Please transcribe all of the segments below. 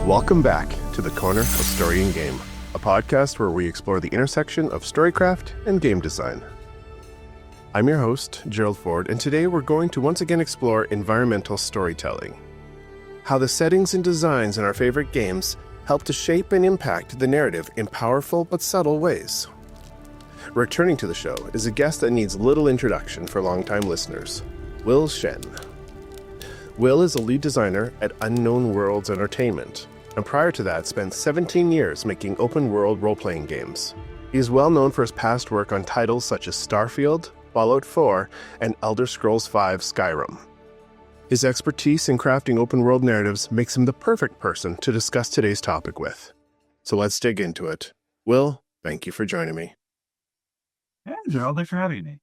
Welcome back to the Corner of Story and Game, a podcast where we explore the intersection of storycraft and game design. I'm your host, Gerald Ford, and today we're going to once again explore environmental storytelling. How the settings and designs in our favorite games help to shape and impact the narrative in powerful but subtle ways. Returning to the show is a guest that needs little introduction for longtime listeners, Will Shen. Will is a lead designer at Unknown Worlds Entertainment, and prior to that spent 17 years making open-world role-playing games. He is well known for his past work on titles such as Starfield, Fallout 4, and Elder Scrolls V Skyrim. His expertise in crafting open-world narratives makes him the perfect person to discuss today's topic with. So let's dig into it. Will, thank you for joining me. Yeah, Gerald, thanks for having me.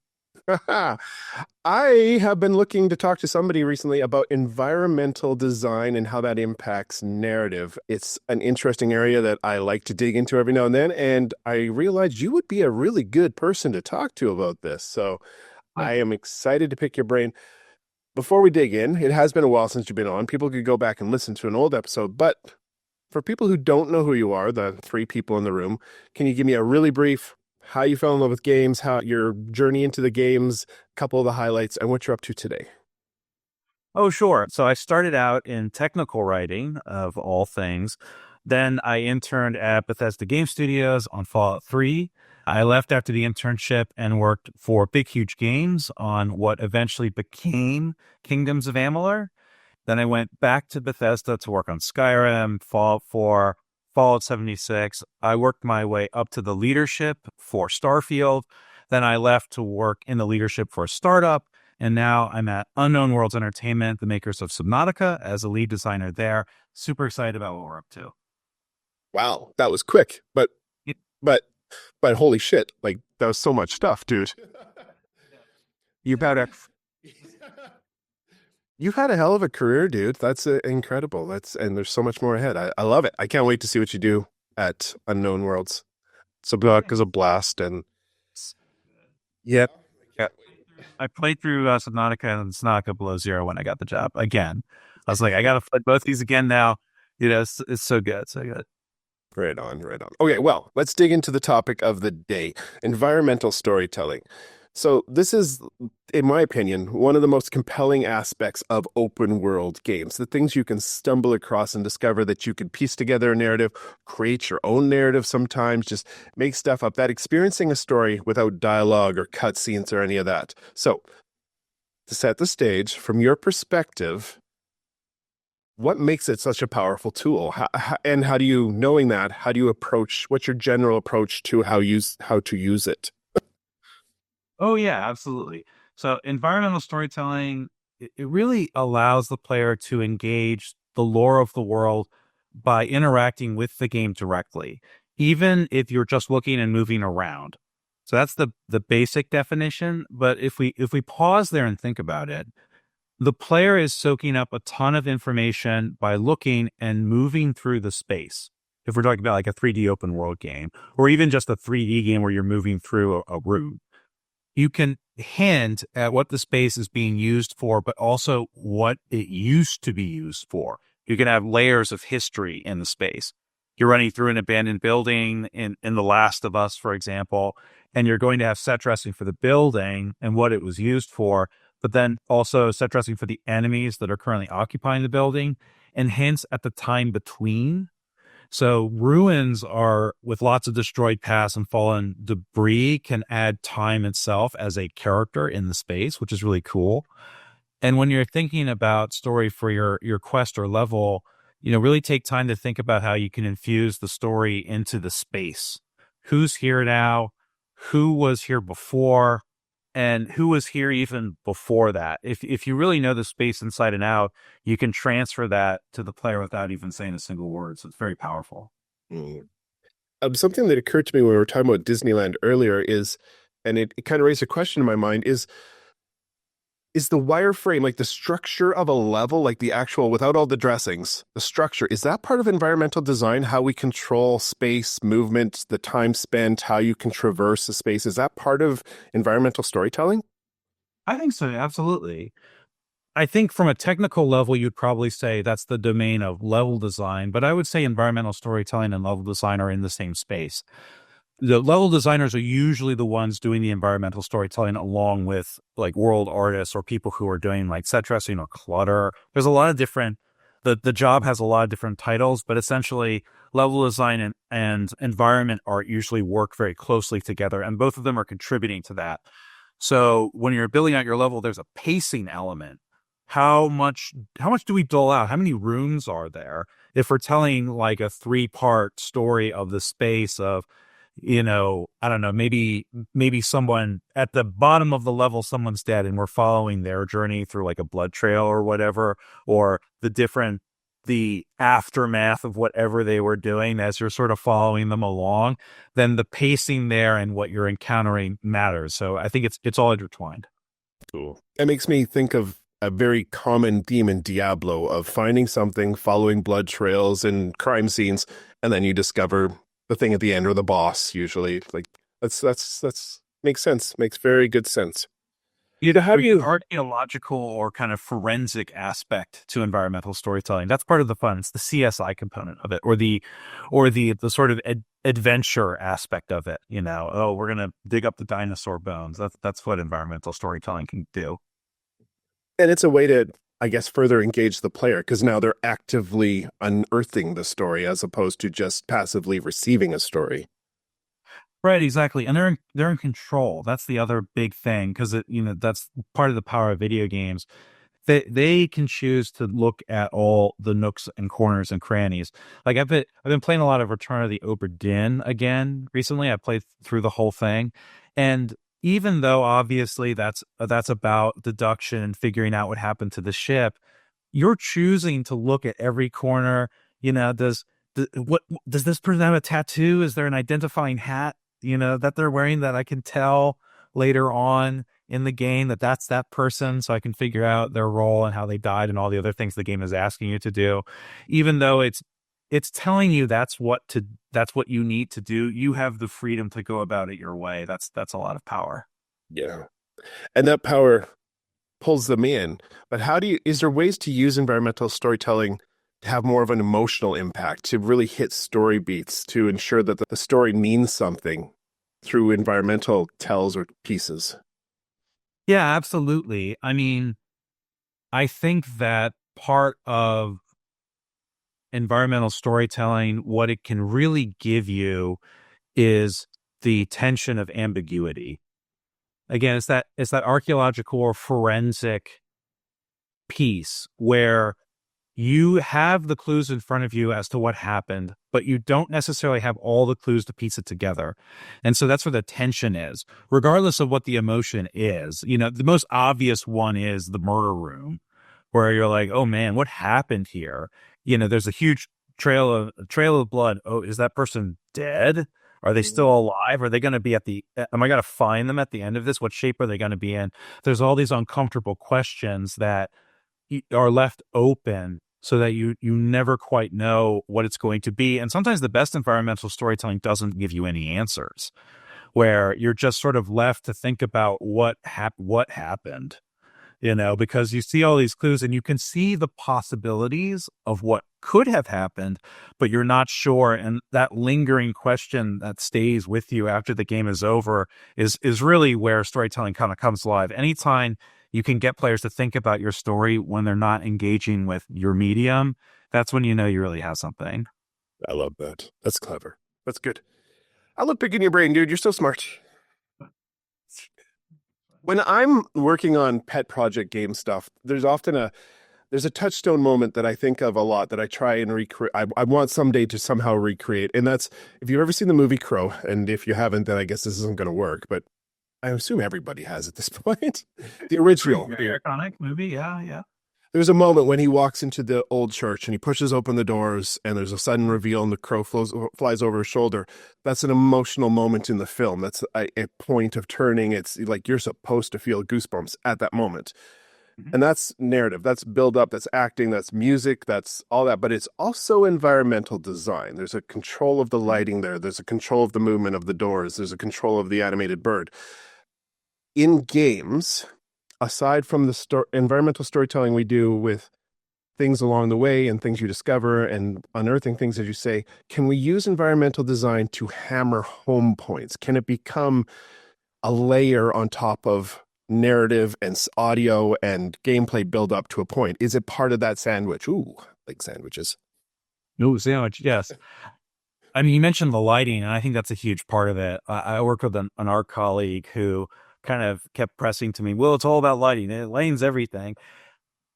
I have been looking to talk to somebody recently about environmental design and how that impacts narrative. It's an interesting area that I like to dig into every now and then, and I realized you would be a really good person to talk to about this. So I am excited to pick your brain. Before we dig in, it has been a while since you've been on. People could go back and listen to an old episode, but for people who don't know who you are, the three people in the room, can you give me a really brief how you fell in love with games, how your journey into the games, a couple of the highlights, and what you're up to today? Oh, sure. So I started out in technical writing, of all things. Then I interned at Bethesda Game Studios on Fallout 3. I left after the internship and worked for Big Huge Games on what eventually became Kingdoms of Amalur. Then I went back to Bethesda to work on Skyrim, Fallout 4, Fallout 76. I worked my way up to the leadership for Starfield. Then I left to work in the leadership for a startup. And now I'm at Unknown Worlds Entertainment, the makers of Subnautica, as a lead designer there. Super excited about what we're up to. Wow, that was quick, but holy shit, like that was so much stuff, dude. You've had a hell of a career, dude. That's incredible. And there's so much more ahead. I love it. I can't wait to see what you do at Unknown Worlds. Subnautica's a blast, and yeah. I played through Subnautica and Subnautica Below Zero when I got the job again. I was like, I got to play both these again now. You know, it's so good. So good. Right on. Okay, well, let's dig into the topic of the day, environmental storytelling. So this is, in my opinion, one of the most compelling aspects of open world games. The things you can stumble across and discover that you can piece together a narrative, create your own narrative sometimes, just make stuff up. That experiencing a story without dialogue or cutscenes or any of that. So to set the stage, from your perspective, what makes it such a powerful tool? And how do you, knowing that, how do you approach, what's your general approach to how to use it? Oh, yeah, absolutely. So environmental storytelling, it really allows the player to engage the lore of the world by interacting with the game directly, even if you're just looking and moving around. So that's the basic definition. But if we pause there and think about it, the player is soaking up a ton of information by looking and moving through the space. If we're talking about like a 3D open world game, or even just a 3D game where you're moving through a room, you can hint at what the space is being used for, but also what it used to be used for. You can have layers of history in the space. You're running through an abandoned building in The Last of Us, for example, and you're going to have set dressing for the building and what it was used for, but then also set dressing for the enemies that are currently occupying the building, and hints at the time between. So ruins are, with lots of destroyed past and fallen debris, can add time itself as a character in the space, which is really cool. And when you're thinking about story for your quest or level, really take time to think about how you can infuse the story into the space. Who's here now? Who was here before? And who was here even before that? If you really know the space inside and out, you can transfer that to the player without even saying a single word. So it's very powerful. Something that occurred to me when we were talking about Disneyland earlier is, and it kind of raised a question in my mind, is the wireframe, like the structure of a level, like the actual, without all the dressings, the structure, is that part of environmental design? How we control space, movement, the time spent, how you can traverse the space? Is that part of environmental storytelling? I think so, absolutely. I think from a technical level, you'd probably say that's the domain of level design, but I would say environmental storytelling and level design are in the same space. The level designers are usually the ones doing the environmental storytelling along with like world artists or people who are doing like set dressing or clutter. There's a lot of different, the job has a lot of different titles, but essentially level design and environment art usually work very closely together, and both of them are contributing to that. So when you're building out your level, there's a pacing element. How much do we dole out? How many rooms are there? If we're telling like a three-part story of the space of, I don't know, maybe someone at the bottom of the level, someone's dead, and we're following their journey through like a blood trail or whatever, or the aftermath of whatever they were doing as you're sort of following them along, then the pacing there and what you're encountering matters. So I think it's all intertwined. Cool. It makes me think of a very common theme in Diablo of finding something, following blood trails and crime scenes, and then you discover the thing at the end or the boss usually. Like that's makes sense. Makes very good sense. How do There's an you archaeological or kind of forensic aspect to environmental storytelling. That's part of the fun. It's the CSI component of it, or the sort of adventure aspect of it. Oh, we're gonna dig up the dinosaur bones. That's what environmental storytelling can do. and it's a way to, I guess, further engage the player because now they're actively unearthing the story as opposed to just passively receiving a story. Right, exactly. And they're in control. That's the other big thing, because that's part of the power of video games. They can choose to look at all the nooks and corners and crannies. Like I've been playing a lot of Return of the Obra Dinn again recently. I played through the whole thing, and even though obviously that's about deduction and figuring out what happened to the ship, you're choosing to look at every corner. What does this person have a tattoo? Is there an identifying hat, that they're wearing that I can tell later on in the game that's that person, so I can figure out their role and how they died and all the other things the game is asking you to do. Even though it's telling you that's what you need to do, you have the freedom to go about it your way. That's a lot of power. Yeah. And that power pulls them in. But is there ways to use environmental storytelling to have more of an emotional impact, to really hit story beats, to ensure that the story means something through environmental tells or pieces? Yeah, absolutely. I mean, I think that part of environmental storytelling, what it can really give you is the tension of ambiguity. Again, it's that archaeological or forensic piece where you have the clues in front of you as to what happened, but you don't necessarily have all the clues to piece it together. And so that's where the tension is, regardless of what the emotion is. The most obvious one is the murder room, where you're like, oh man, what happened here? There's a huge trail of blood. Oh, is that person dead? Are they still alive? Are they going to be am I going to find them at the end of this? What shape are they going to be in? There's all these uncomfortable questions that are left open so that you never quite know what it's going to be. And sometimes the best environmental storytelling doesn't give you any answers, where you're just sort of left to think about what happened, because you see all these clues and you can see the possibilities of what could have happened, but you're not sure. And that lingering question that stays with you after the game is over is really where storytelling kind of comes alive. Anytime you can get players to think about your story when they're not engaging with your medium, that's when you know you really have something. I love that. That's clever. That's good. I love picking your brain, dude. You're so smart. When I'm working on pet project game stuff, there's a touchstone moment that I think of a lot that I try and recreate. I want someday to somehow recreate. And that's, if you've ever seen the movie Crow, and if you haven't, then I guess this isn't going to work, but I assume everybody has at this point. The original. Very iconic movie. Yeah, yeah. There's a moment when he walks into the old church and he pushes open the doors and there's a sudden reveal and the crow flies over his shoulder. That's an emotional moment in the film. That's a point of turning. It's like you're supposed to feel goosebumps at that moment. And that's narrative, that's build up, that's acting, that's music, that's all that. But it's also environmental design. There's a control of the lighting there. There's a control of the movement of the doors. There's a control of the animated bird. In games, aside from the environmental storytelling we do with things along the way and things you discover and unearthing things, as you say, can we use environmental design to hammer home points? Can it become a layer on top of narrative and audio and gameplay build up to a point? Is it part of that sandwich? Ooh, like sandwiches. No sandwich, yes. I mean, you mentioned the lighting, and I think that's a huge part of it. I work with an art colleague who kind of kept pressing to me, well, it's all about lighting. Lighting's everything.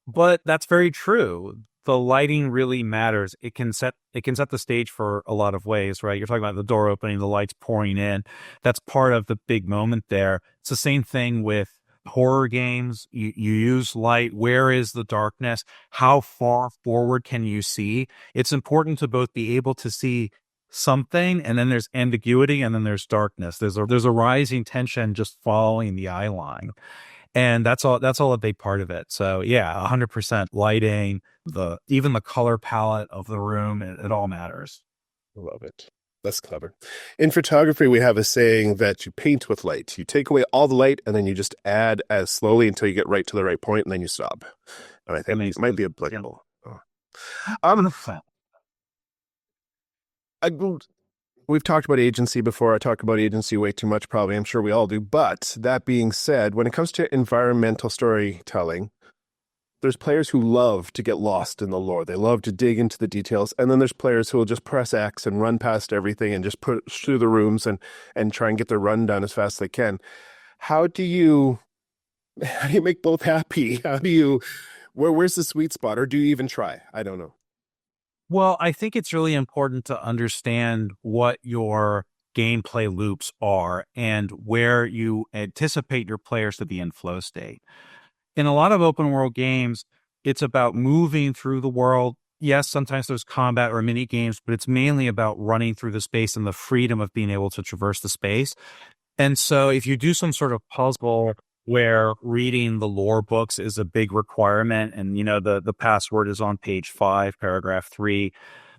But that's very true. The lighting really matters. It can set the stage for a lot of ways, right? You're talking about the door opening, the lights pouring in. That's part of the big moment there. It's the same thing with horror games. You use light. Where is the darkness? How far forward can you see? It's important to both be able to see something, and then there's ambiguity, and then there's darkness. There's a rising tension just following the eye line. And that's all a big part of it. So yeah, 100% lighting, even the color palette of the room, it all matters. Love it. That's clever. In photography, we have a saying that you paint with light. You take away all the light and then you just add as slowly until you get right to the right point and then you stop. And I think it might be applicable. Oh. We've talked about agency before. I talk about agency way too much, probably. I'm sure we all do. But that being said, when it comes to environmental storytelling, there's players who love to get lost in the lore. They love to dig into the details. And then there's players who will just press X and run past everything and just push through the rooms and try and get their run done as fast as they can. How do you make both happy? Where's the sweet spot? Or do you even try? I don't know. Well, I think it's really important to understand what your gameplay loops are and where you anticipate your players to be in flow state. In a lot of open world games, it's about moving through the world. Yes, sometimes there's combat or mini games, but it's mainly about running through the space and the freedom of being able to traverse the space. And so if you do some sort of puzzle where reading the lore books is a big requirement, and the password is on page 5, paragraph 3,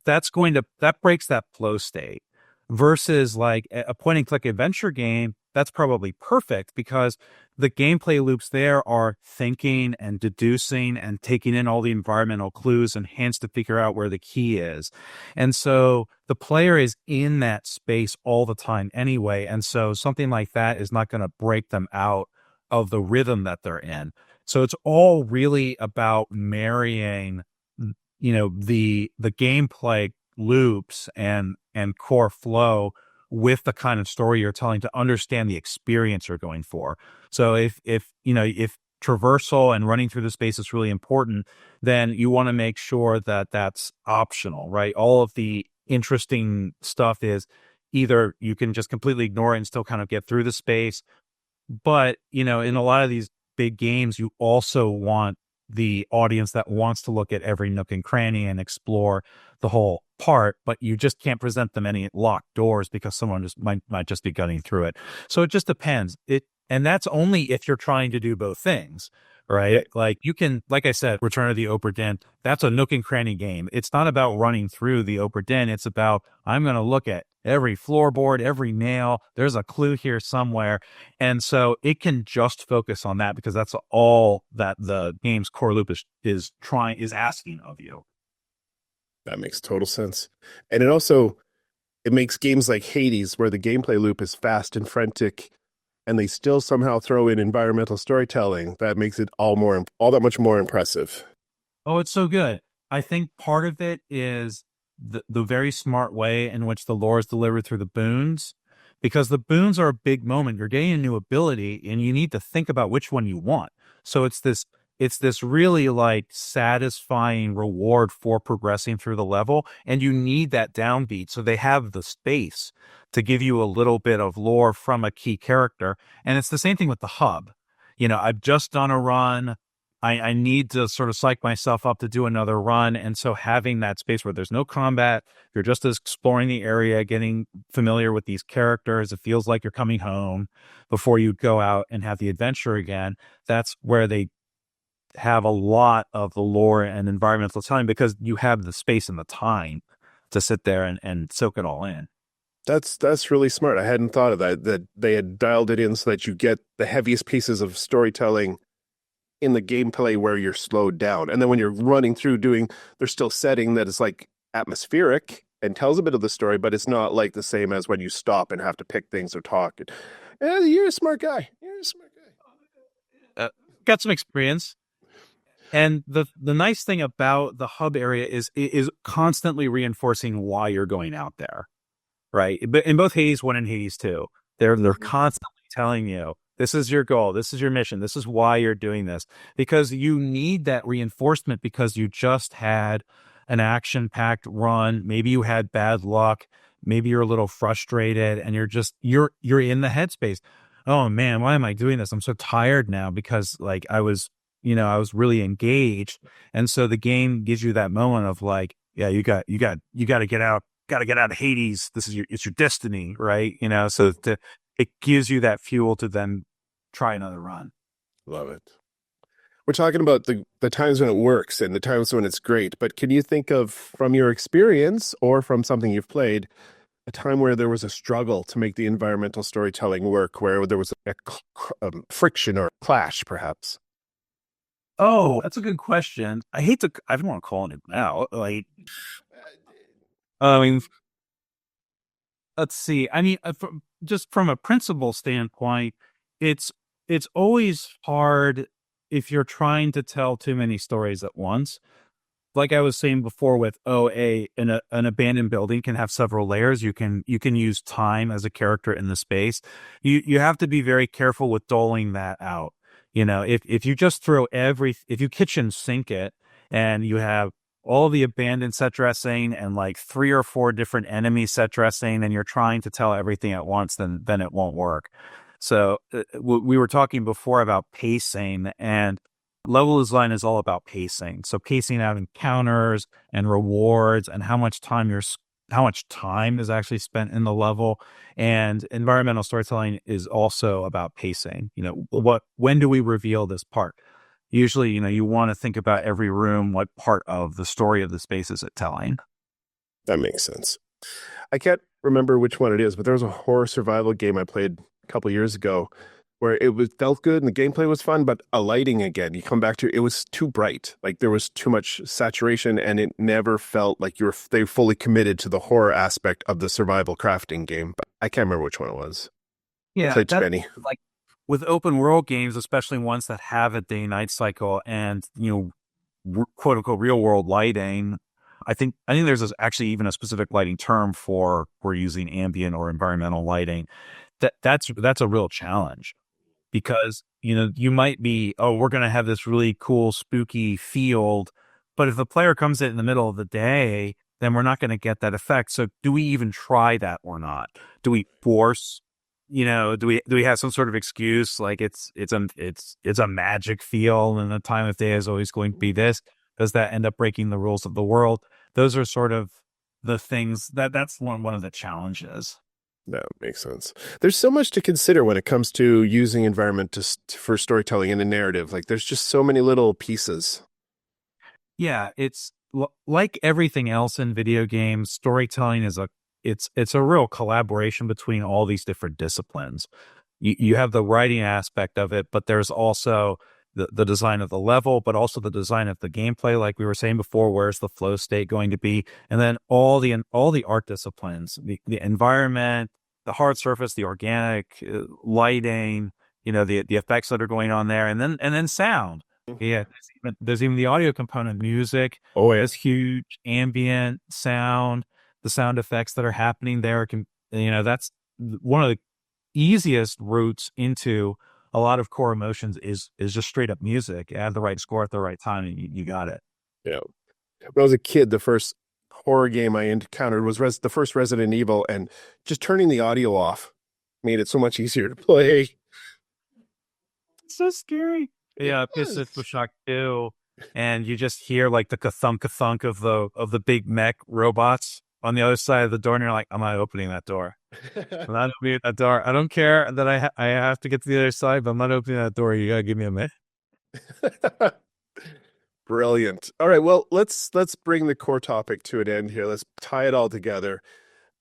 that breaks that flow state. Versus like a point and click adventure game, that's probably perfect because the gameplay loops there are thinking and deducing and taking in all the environmental clues and hints to figure out where the key is. And so the player is in that space all the time anyway. And so something like that is not going to break them out of the rhythm that they're in. So it's all really about marrying, the gameplay loops and core flow with the kind of story you're telling to understand the experience you're going for. So if traversal and running through the space is really important, then you want to make sure that that's optional, right? All of the interesting stuff is either you can just completely ignore it and still kind of get through the space. But, in a lot of these big games, you also want the audience that wants to look at every nook and cranny and explore the whole part, but you just can't present them any locked doors because someone just might just be gunning through it. So it just depends. And that's only if you're trying to do both things, right? Like you can, like I said, Return of the Obra Dinn, that's a nook and cranny game. It's not about running through the Obra Dinn. It's about, I'm going to look at every floorboard, every nail. There's a clue here somewhere. And so it can just focus on that because that's all that the game's core loop is asking of you. That makes total sense. And it makes games like Hades, where the gameplay loop is fast and frantic, and they still somehow throw in environmental storytelling. That makes it all that much more impressive. Oh, it's so good. I think part of it is the very smart way in which the lore is delivered through the boons, because the boons are a big moment. You're getting a new ability and you need to think about which one you want. So it's this really like satisfying reward for progressing through the level, and you need that downbeat. So they have the space to give you a little bit of lore from a key character. And it's the same thing with the hub. I've just done a run. I need to sort of psych myself up to do another run. And so having that space where there's no combat, you're just exploring the area, getting familiar with these characters. It feels like you're coming home before you go out and have the adventure again. That's where they have a lot of the lore and environmental time because you have the space and the time to sit there and soak it all in. That's really smart. I hadn't thought of that they had dialed it in so that you get the heaviest pieces of storytelling in the gameplay where you're slowed down. And then when you're running through doing, there's still setting that is like atmospheric and tells a bit of the story, but it's not like the same as when you stop and have to pick things or talk. You're a smart guy. You're a smart guy. Got some experience. And the nice thing about the hub area is constantly reinforcing why you're going out there, right? But in both Hades 1 and Hades 2, they're constantly telling you, this is your goal, this is your mission, this is why you're doing this. Because you need that reinforcement because you just had an action-packed run. Maybe you had bad luck. Maybe you're a little frustrated and you're in the headspace. Oh man, why am I doing this? I'm so tired now because like I was really engaged. And so the game gives you that moment of like, yeah, you got to get out of Hades. It's your destiny, right? So it gives you that fuel to then try another run. Love it. We're talking about the times when it works and the times when it's great, but can you think of, from your experience or from something you've played, a time where there was a struggle to make the environmental storytelling work, where there was a friction or clash, perhaps? Oh, that's a good question. I don't want to call it now. Like, I mean, let's see. I mean, just from a principle standpoint, it's always hard if you're trying to tell too many stories at once. Like I was saying before with an abandoned building can have several layers. You can use time as a character in the space. You have to be very careful with doling that out. If you just if you kitchen sink it and you have all the abandoned set dressing and like 3 or 4 different enemy set dressing and you're trying to tell everything at once, then it won't work. So we were talking before about pacing, and level design is all about pacing. So pacing out encounters and rewards and how much time is actually spent in the level. And environmental storytelling is also about pacing. When do we reveal this part? Usually, you want to think about every room, what part of the story of the space is it telling? That makes sense. I can't remember which one it is, but there was a horror survival game I played a couple years ago where felt good and the gameplay was fun, but a lighting again, you come back to, it was too bright. Like there was too much saturation and it never felt like they were fully committed to the horror aspect of the survival crafting game. But I can't remember which one it was. Yeah, Played too many. like with open world games, especially ones that have a day-night cycle and, quote unquote real world lighting. I think there's actually even a specific lighting term for using ambient or environmental lighting. That's a real challenge. Because, you might be, we're going to have this really cool, spooky field. But if the player comes in the middle of the day, then we're not going to get that effect. So do we even try that or not? Do we force, do we have some sort of excuse? Like it's a magic feel and the time of day is always going to be this. Does that end up breaking the rules of the world? Those are sort of the things that's one of the challenges. That makes sense. There's so much to consider when it comes to using environment for storytelling in a narrative. Like there's just so many little pieces. Yeah, it's like everything else in video games. Storytelling is it's a real collaboration between all these different disciplines. You have the writing aspect of it, but there's also the design of the level, but also the design of the gameplay. Like we were saying before, where's the flow state going to be? And then all the art disciplines, the environment, the hard surface, the organic lighting, the effects that are going on there, and then sound. Yeah, there's even the audio component, music. Oh, yeah. This huge ambient sound, the sound effects that are happening there that's one of the easiest routes into a lot of core emotions is just straight up music. Add the right score at the right time and you got it. Yeah. When I was a kid, the first horror game I encountered was the first Resident Evil, and just turning the audio off made it so much easier to play. It's so scary. Yeah, System Shock 2, and you just hear like the ka-thunk of the big mech robots on the other side of the door, and you're like, I'm not opening that door. I'm not opening that door. I don't care that I have to get to the other side, but I'm not opening that door. You gotta give me a minute. Brilliant. All right, well, let's bring the core topic to an end here. Let's tie it all together.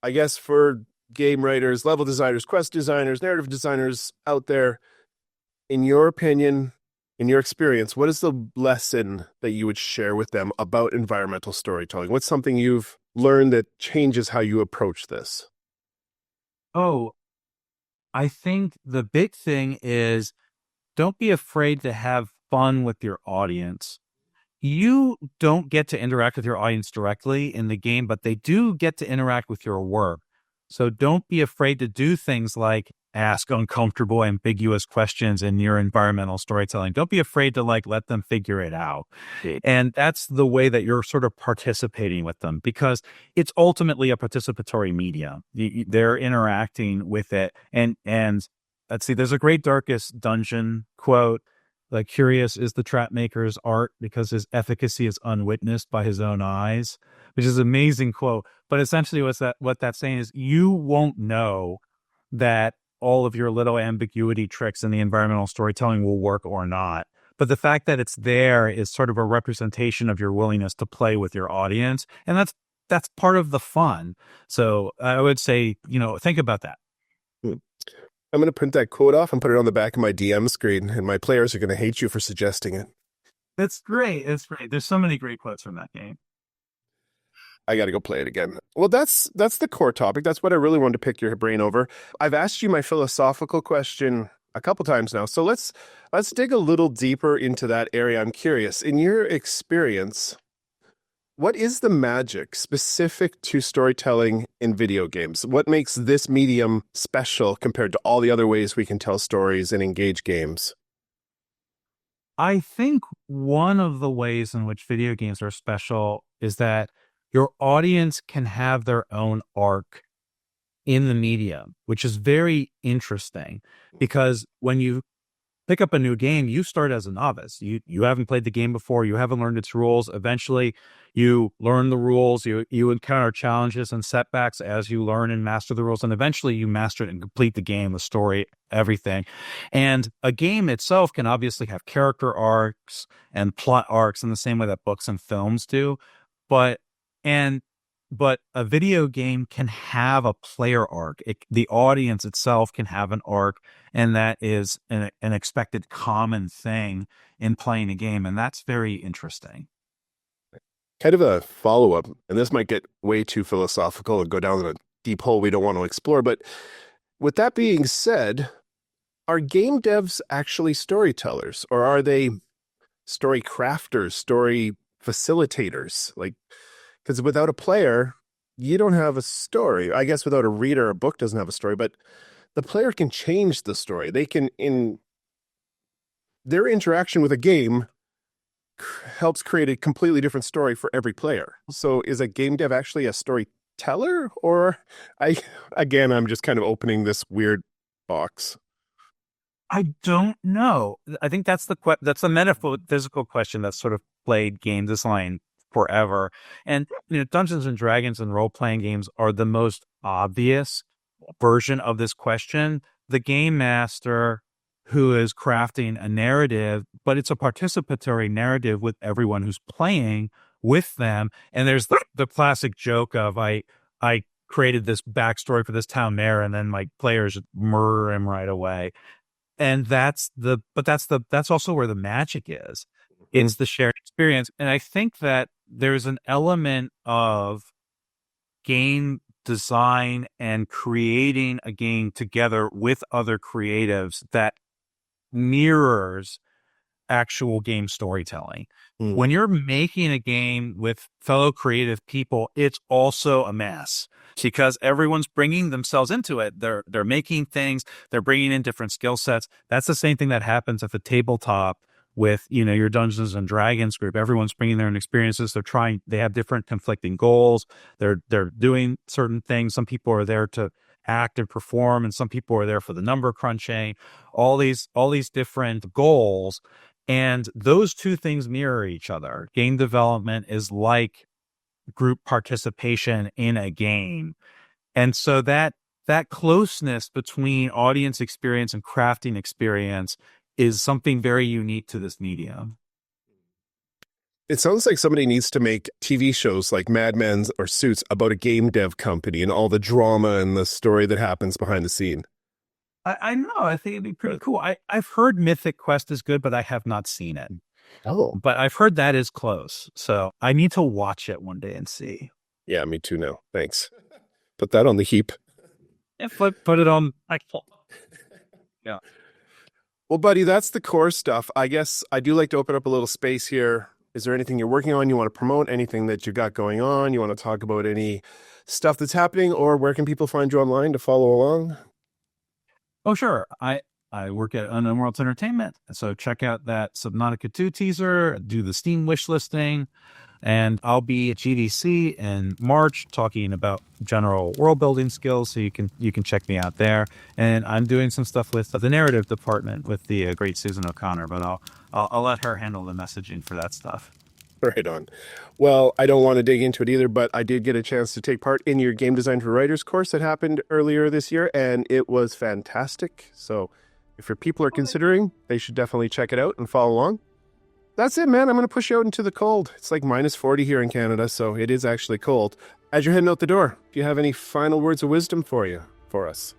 I guess for game writers, level designers, quest designers, narrative designers out there, in your opinion, In your experience, what is the lesson that you would share with them about environmental storytelling? What's something you've learned that changes how you approach this? Oh, I think the big thing is don't be afraid to have fun with your audience. You don't get to interact with your audience directly in the game, but they do get to interact with your work. So don't be afraid to do things like ask uncomfortable, ambiguous questions in your environmental storytelling. Don't be afraid to let them figure it out. And that's the way that you're sort of participating with them because it's ultimately a participatory media. They're interacting with it. And let's see, there's a great Darkest Dungeon quote. Like, curious is the trap maker's art because his efficacy is unwitnessed by his own eyes, which is an amazing quote. But essentially what that's saying is you won't know that all of your little ambiguity tricks in the environmental storytelling will work or not. But the fact that it's there is sort of a representation of your willingness to play with your audience. And that's part of the fun. So I would say, think about that. I'm going to print that quote off and put it on the back of my DM screen, and my players are going to hate you for suggesting it. That's great. It's great. There's so many great quotes from that game. I got to go play it again. Well, that's the core topic. That's what I really wanted to pick your brain over. I've asked you my philosophical question a couple times now. So let's dig a little deeper into that area. I'm curious, in your experience, what is the magic specific to storytelling in video games? What makes this medium special compared to all the other ways we can tell stories and engage games? I think one of the ways in which video games are special is that your audience can have their own arc in the medium, which is very interesting because when you pick up a new game, you start as a novice. You haven't played the game before. You haven't learned its rules. Eventually, you learn the rules. You encounter challenges and setbacks as you learn and master the rules. And eventually, you master it and complete the game, the story, everything. And a game itself can obviously have character arcs and plot arcs in the same way that books and films do. But a video game can have a player arc. The audience itself can have an arc, and that is an expected common thing in playing a game, and that's very interesting. Kind of a follow-up, and this might get way too philosophical and go down a deep hole we don't want to explore, but with that being said, are game devs actually storytellers, or are they story crafters, story facilitators? Because without a player, you don't have a story. I guess without a reader, a book doesn't have a story, but the player can change the story. They can, in their interaction with a game, helps create a completely different story for every player. So is a game dev actually a storyteller? Or I'm just kind of opening this weird box. I don't know. I think that's the metaphysical question that's sort of played game design forever. And Dungeons and Dragons and role-playing games are the most obvious version of this question. The game master who is crafting a narrative, but it's a participatory narrative with everyone who's playing with them. And there's the classic joke of I created this backstory for this town mayor, and then my players murder him right away. And that's also where the magic is. It's the shared experience. And I think that there's an element of game design and creating a game together with other creatives that mirrors actual game storytelling. When you're making a game with fellow creative people, it's also a mess because everyone's bringing themselves into it. They're making things, they're bringing in different skill sets. That's the same thing that happens at the tabletop with, your Dungeons and Dragons group. Everyone's bringing their own experiences. They have different conflicting goals. They're doing certain things. Some people are there to act and perform, and some people are there for the number crunching, all these different goals. And those two things mirror each other. Game development is like group participation in a game. And so that closeness between audience experience and crafting experience is something very unique to this medium. It sounds like somebody needs to make TV shows like Mad Men or Suits about a game dev company and all the drama and the story that happens behind the scene. I know. I think it'd be pretty cool. I've heard Mythic Quest is good, but I have not seen it. Oh. But I've heard that is close. So I need to watch it one day and see. Yeah, me too now. Thanks. Put that on the heap. If I put it on, yeah. Well, buddy, that's the core stuff. I guess I do like to open up a little space here. Is there anything you're working on? You want to promote anything that you got going on? You want to talk about any stuff that's happening, or where can people find you online to follow along? Oh, sure. I work at Unknown Worlds Entertainment. So check out that Subnautica 2 teaser, do the Steam wish listing, and I'll be at GDC in March talking about general world building skills. So you can check me out there. And I'm doing some stuff with the narrative department with the great Susan O'Connor, but I'll let her handle the messaging for that stuff. Right on. Well, I don't want to dig into it either, but I did get a chance to take part in your Game Design for Writers course that happened earlier this year, and it was fantastic. So if your people are considering, they should definitely check it out and follow along. That's it, man. I'm going to push you out into the cold. It's like minus 40 here in Canada, so it is actually cold. As you're heading out the door, do you have any final words of wisdom for us?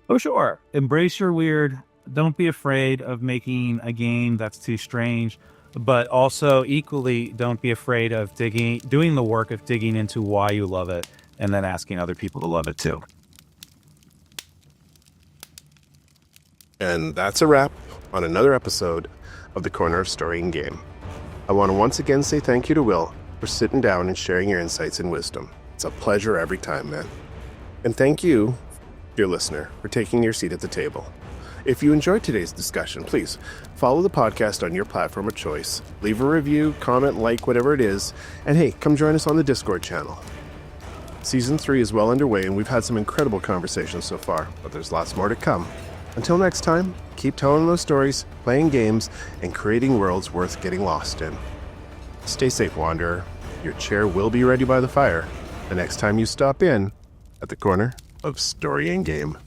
Oh, sure. Embrace your weird. Don't be afraid of making a game that's too strange, but also equally don't be afraid of doing the work of digging into why you love it and then asking other people to love it too. And that's a wrap on another episode of the Corner of Story and Game. I want to once again say thank you to Will for sitting down and sharing your insights and wisdom. It's a pleasure every time, man. And thank you, dear listener, for taking your seat at the table. If you enjoyed today's discussion, please follow the podcast on your platform of choice. Leave a review, comment, like, whatever it is. And hey, come join us on the Discord channel. Season 3 is well underway, and we've had some incredible conversations so far, but there's lots more to come. Until next time, keep telling those stories, playing games, and creating worlds worth getting lost in. Stay safe, Wanderer. Your chair will be ready by the fire the next time you stop in at the Corner of Story and Game.